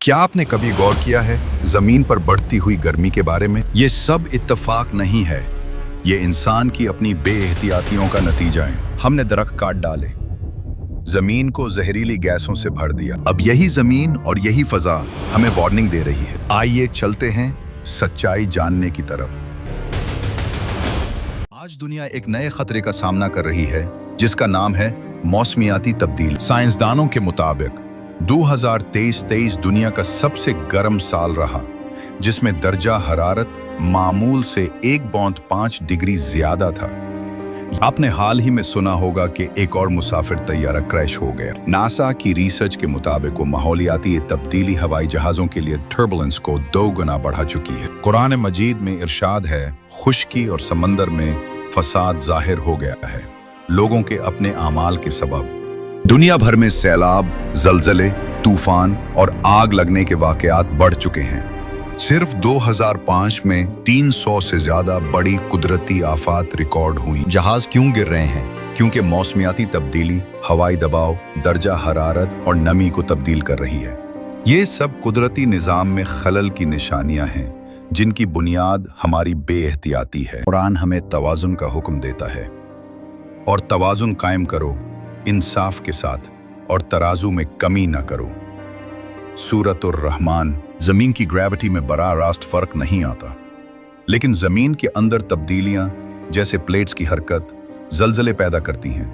क्या आपने कभी गौर किया है जमीन पर बढ़ती हुई गर्मी के बारे में? ये सब इत्तेफाक नहीं है, ये इंसान की अपनी बेएहतियातियों का नतीजा है। हमने दरख्त काट डाले, जमीन को जहरीली गैसों से भर दिया। अब यही जमीन और यही फजा हमें वार्निंग दे रही है। आइए चलते हैं सच्चाई जानने की तरफ। आज दुनिया एक नए खतरे का सामना कर रही है जिसका नाम है मौसमियाती तब्दीली। साइंसदानों के मुताबिक 2023 दुनिया का सबसे गर्म साल रहा, जिसमें दर्जा हरारत मामूल से 1.5 डिग्री ज्यादा था। आपने हाल ही में सुना होगा कि एक और मुसाफिर तैयारा क्रैश हो गया। नासा की रिसर्च के मुताबिक वो माहौलियाती तब्दीली हवाई जहाजों के लिए टर्बुलेंस को 2 गुना बढ़ा चुकी है। कुरान मजीद में इरशाद है, खुश्की और समंदर में फसाद जाहिर हो गया है लोगों के अपने आमाल के सबब। दुनिया भर में सैलाब, जलजले, तूफान और आग लगने के वाकयात बढ़ चुके हैं। सिर्फ 2005 में 300 से ज्यादा बड़ी कुदरती आफात रिकॉर्ड हुई। जहाज क्यों गिर रहे हैं? क्योंकि मौसमियाती तब्दीली हवाई दबाव, दर्जा हरारत और नमी को तब्दील कर रही है। ये सब कुदरती निज़ाम में खलल की निशानियां हैं जिनकी बुनियाद हमारी बेएहतियाती है। कुरान हमें तवाज़ुन का हुक्म देता है और तवाज़ुन कायम करो इंसाफ के साथ और तराजू में कमी न करो। सूरतुर रहमान। जमीन की ग्रेविटी में बड़ा रास्त फर्क नहीं आता, लेकिन जमीन के अंदर तब्दीलियां जैसे प्लेट्स की हरकत जलजले पैदा करती हैं।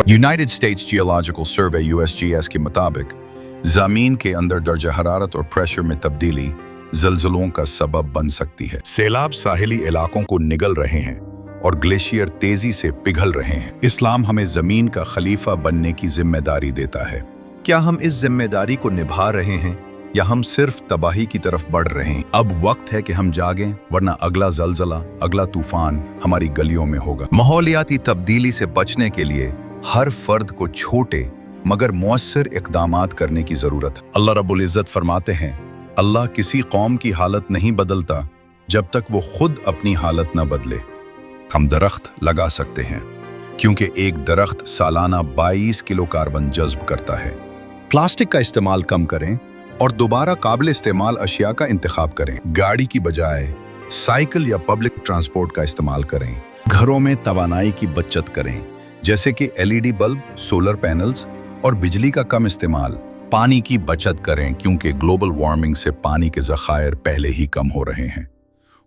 यूनाइटेड स्टेट्स जियोलॉजिकल सर्वे USGS के मुताबिक जमीन के अंदर दर्जा हरारत और प्रेशर में तब्दीली जलजलों का सबब बन सकती है। सैलाब साहिली इलाकों को निगल रहे हैं और ग्लेशियर तेजी से पिघल रहे हैं। इस्लाम हमें जमीन का खलीफा बनने की जिम्मेदारी देता है। क्या हम इस जिम्मेदारी को निभा रहे हैं या हम सिर्फ तबाही की तरफ बढ़ रहे हैं? अब वक्त है कि हम जागें, वरना अगला जलजला, अगला तूफान हमारी गलियों में होगा। माहौलियाती तब्दीली से बचने के लिए हर फर्द को छोटे मगर मौसर इक़दामात करने की जरूरत है। अल्लाह रब्बुल इज़्ज़त फरमाते हैं, अल्लाह किसी कौम की हालत नहीं बदलता जब तक वो खुद अपनी हालत न बदले। हम दरख्त लगा सकते हैं क्योंकि एक दरख्त सालाना 22 किलो कार्बन जज्ब करता है। प्लास्टिक का इस्तेमाल कम करें और दोबारा काबिल इस्तेमाल अशिया का इंतखाब करें। गाड़ी की बजाय साइकिल या पब्लिक ट्रांसपोर्ट का इस्तेमाल करें। घरों में तवानाई की बचत करें, जैसे कि LED बल्ब, सोलर पैनल्स और बिजली का कम इस्तेमाल। पानी की बचत करें क्योंकि ग्लोबल वार्मिंग से पानी के ज़खायर पहले ही कम हो रहे हैं।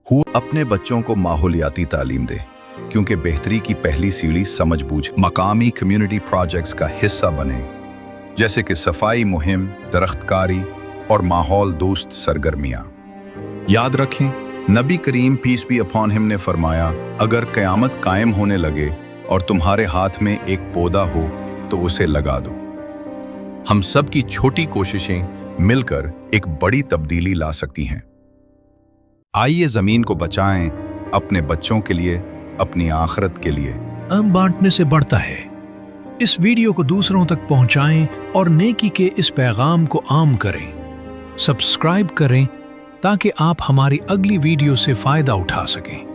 अपने बच्चों को माहौलियाती तालीम दे क्योंकि बेहतरी की पहली सीढ़ी समझ-बूझ। मकामी कम्युनिटी प्रोजेक्ट्स का हिस्सा बने, जैसे कि सफाई मुहिम, दरख्तकारी और माहौल दोस्त सरगर्मियां। याद रखें, नबी करीम पीस बी अपॉन हिम ने फरमाया, अगर क़यामत कायम होने लगे और तुम्हारे हाथ में एक पौधा हो तो उसे लगा दो। हम सब की छोटी कोशिशें मिलकर एक बड़ी तब्दीली ला सकती हैं। आइए जमीन को बचाएं, अपने बच्चों के लिए, अपनी आखिरत के लिए। बांटने से बढ़ता है। इस वीडियो को दूसरों तक पहुंचाएं और नेकी के इस पैगाम को आम करें। सब्सक्राइब करें ताकि आप हमारी अगली वीडियो से फायदा उठा सकें।